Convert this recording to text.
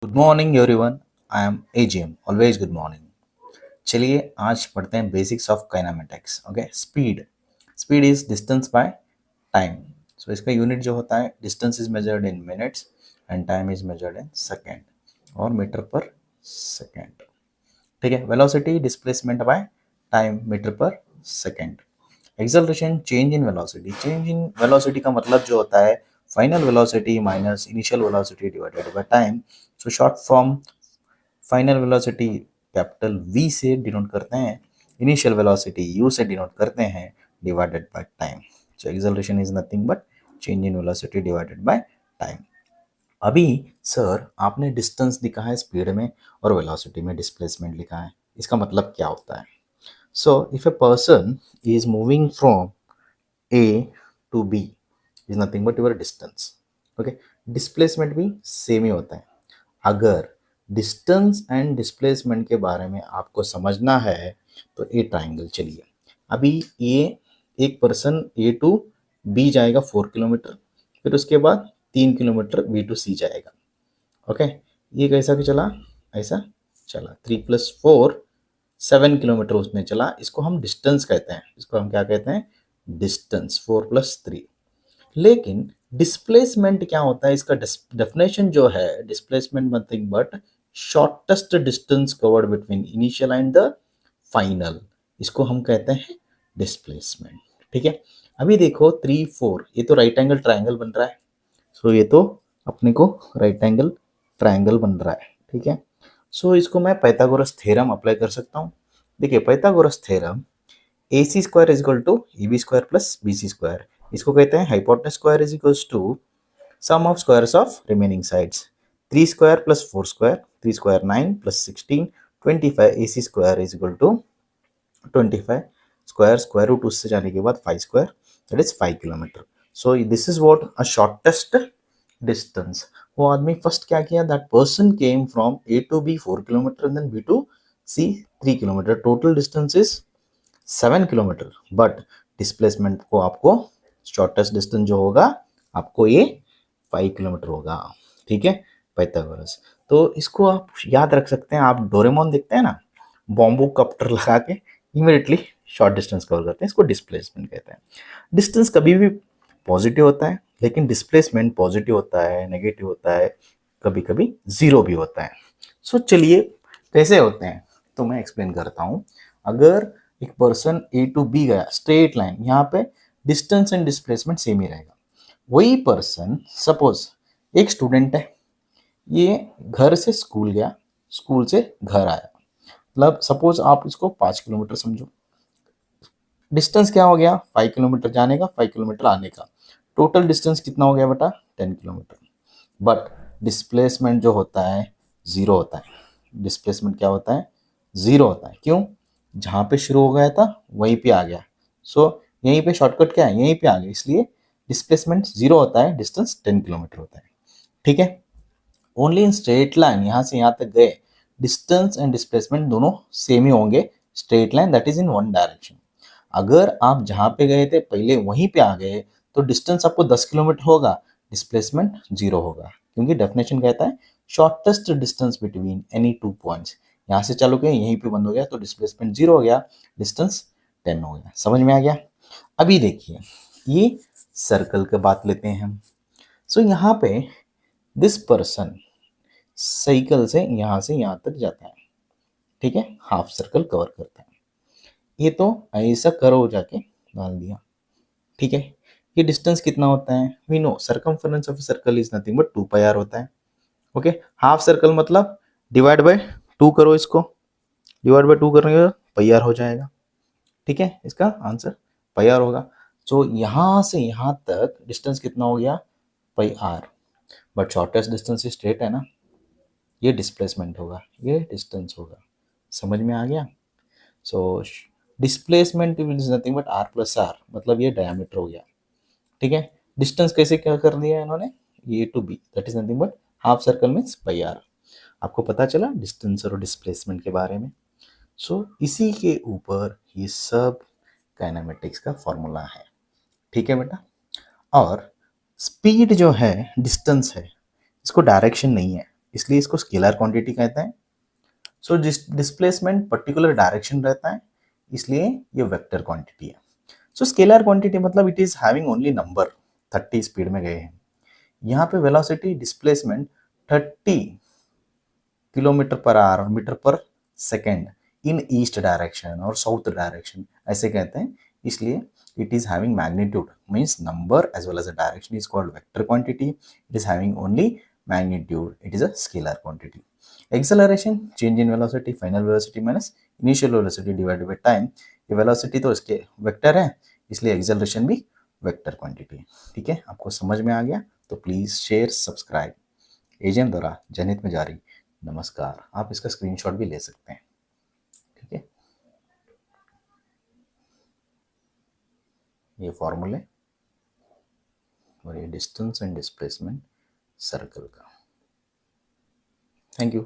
Good morning everyone. I am AGM, always good morning. चलिए आज पढ़ते हैं basics of kinematics. Okay, speed. Speed is distance by time. So इसका unit जो होता है, distance is measured in minutes and time is measured in second और metre per second. ठीक है, velocity displacement by time metre per second. Acceleration change in velocity. Change in velocity का मतलब जो होता है final velocity minus initial velocity divided by time. So short form final velocity capital V से denote करते हैं, इनिशियल वेलोसिटी यू से denote करते हैं, divided by time. So acceleration is nothing but change in velocity divided by time. अभी sir आपने distance लिखा है स्पीड में और वेलोसिटी में डिस्प्लेसमेंट लिखा है, इसका मतलब क्या होता है? So if a person is moving from A to B is nothing but your distance. Okay, displacement भी सेम ही होता है। अगर डिस्टेंस एंड डिस्प्लेसमेंट के बारे में आपको समझना है तो ए ट्राइंगल चलिए। अभी ये एक पर्सन ए टू बी जाएगा 4 किलोमीटर, फिर उसके बाद 3 किलोमीटर बी टू सी जाएगा। ओके, ये कैसा कि चला, ऐसा चला 3 + 4 7 किलोमीटर उसने चला। इसको हम डिस्टेंस कहते हैं, इसको हम क्या कहते हैं? डिस्टेंस 4 + 3। लेकिन डिस्प्लेसमेंट क्या होता है? इसका डेफिनेशन जो है, displacement nothing but shortest distance covered between initial and the final, इसको हम कहते हैं डिस्प्लेसमेंट। ठीक है, अभी देखो 3 4 ये तो राइट एंगल ट्राइंगल बन रहा है। सो ये तो अपने को राइट एंगल ट्राइंगल बन रहा है। ठीक है, सो इसको मैं पाइथागोरस थ्योरम अप्लाई कर सकता हूँ। देखिए Pythagoras theorem, A C square is equal to A B square plus B C square, इसको कहते हैं hypotenuse square is equals to sum of squares of remaining sides. 3 square plus 4 square, 3 square 9 प्लस 16 25। A C square is equal to 25 square, square root उससे जाने के बाद 5 square, that is 5 kilometre. So this is what a shortest distance. वो आदमी first क्या किया, that person came from A to B 4 kilometre then B to C 3 kilometre. Total distance is 7 kilometre, but displacement को आपको shortest distance जो होगा आपको ये 5 किलोमीटर होगा। ठीक है, पाइथागोरस। तो इसको आप याद रख सकते हैं। आप डोरेमोन देखते हैं ना, बॉम्बू कप्टर लगा के इमीडिएटली शॉर्ट डिस्टेंस कवर करते हैं, इसको डिस्प्लेसमेंट कहते हैं। डिस्टेंस कभी भी पॉजिटिव होता है, लेकिन डिस्प्लेसमेंट पॉजिटिव होता है, नेगेटिव होता है, कभी कभी जीरो भी होता है। सो चलिए कैसे होते हैं तो मैं एक्सप्लेन करता हूँ। अगर एक पर्सन ए टू बी गया स्ट्रेट लाइन, यहाँ पे डिस्टेंस एंड डिस्प्लेसमेंट सेम ही रहेगा। वही पर्सन सपोज एक स्टूडेंट है, ये घर से स्कूल गया, स्कूल से घर आया, मतलब सपोज आप इसको 5 किलोमीटर समझो। डिस्टेंस क्या हो गया? 5 किलोमीटर जाने का, 5 किलोमीटर आने का। टोटल डिस्टेंस कितना हो गया बेटा? 10 किलोमीटर। बट डिस्प्लेसमेंट जो होता है जीरो होता है। डिस्प्लेसमेंट क्या होता है? जीरो होता है। क्यों? जहाँ पे शुरू हो गया था वहीं पे आ गया। सो यहीं पे शॉर्टकट क्या है? यहीं पे आ गया, इसलिए डिस्प्लेसमेंट जीरो होता है, डिस्टेंस 10 किलोमीटर होता है। ठीक है, ओनली इन स्ट्रेट लाइन यहाँ से यहाँ तक गए, डिस्टेंस एंड डिस्प्लेसमेंट दोनों सेम ही होंगे। Straight line that is in one direction. अगर आप जहाँ पे गए थे पहले वहीं पे आ गए तो डिस्टेंस आपको 10 किलोमीटर होगा, डिस्प्लेसमेंट जीरो होगा, क्योंकि डेफिनेशन कहता है shortest distance between any two points. यहाँ से चालू गए यहीं पे बंद हो गया तो डिस्प्लेसमेंट जीरो हो गया, डिस्टेंस 10 हो गया। समझ में आ गया? अभी देखिए ये सर्कल की बात लेते हैं हम। सो यहाँ पे दिस पर्सन साइकिल से यहाँ तक जाता है। ठीक है, हाफ सर्कल कवर करता है। ये तो ऐसा करो जाके डाल दिया। ठीक है, ये डिस्टेंस कितना होता है? We know circumference of circle is nothing but 2πr होता है। ओके, हाफ सर्कल मतलब डिवाइड बाय 2 करो, इसको डिवाइड बाय 2 करेंगे πr हो जाएगा। ठीक है, इसका आंसर πr होगा। तो यहाँ से यहाँ तक डिस्टेंस कितना हो गया? πr। But shortest distance straight है ना, ये डिस्प्लेसमेंट होगा, ये डिस्टेंस होगा। समझ में आ गया? So displacement is nothing but r + r, मतलब ये डायमीटर हो गया। ठीक है, डिस्टेंस कैसे क्या कर दिया इन्होंने? A to B that is nothing but half circle means πr। आपको पता चला डिस्टेंस और डिस्प्लेसमेंट के बारे में। सो इसी के ऊपर ये सब काइनेमेटिक्स का फॉर्मूला है। ठीक है बेटा, और स्पीड जो है डिस्टेंस है, इसको डायरेक्शन नहीं है। इसलिए इसको स्केलर क्वांटिटी कहते हैं। सो डिस्प्लेसमेंट पर्टिकुलर डायरेक्शन रहता है, इसलिए ये वेक्टर क्वांटिटी है। सो स्केलर क्वांटिटी मतलब it is having only number, 30 speed में गए हैं। यहाँ पे velocity displacement 30 kilometre per hour और metre per second in east direction और साउथ डायरेक्शन ऐसे कहते हैं, इसलिए it is having magnitude means number as well as the direction is called vector quantity. It is having only magnitude, it is a scalar quantity. Acceleration change in velocity, final velocity minus initial velocity divided by time. ये velocity तो इसके vector है, इसलिए acceleration भी vector quantity है। ठीक है, आपको समझ में आ गया तो प्लीज शेयर सब्सक्राइब। एजेंट द्वारा जनहित में जारी नमस्कार। आप इसका स्क्रीनशॉट भी ले सकते हैं। ठीक है, ये फॉर्मूले और ये डिस्टेंस एंड डिस्प्लेसमेंट सर्कल का। Thank you.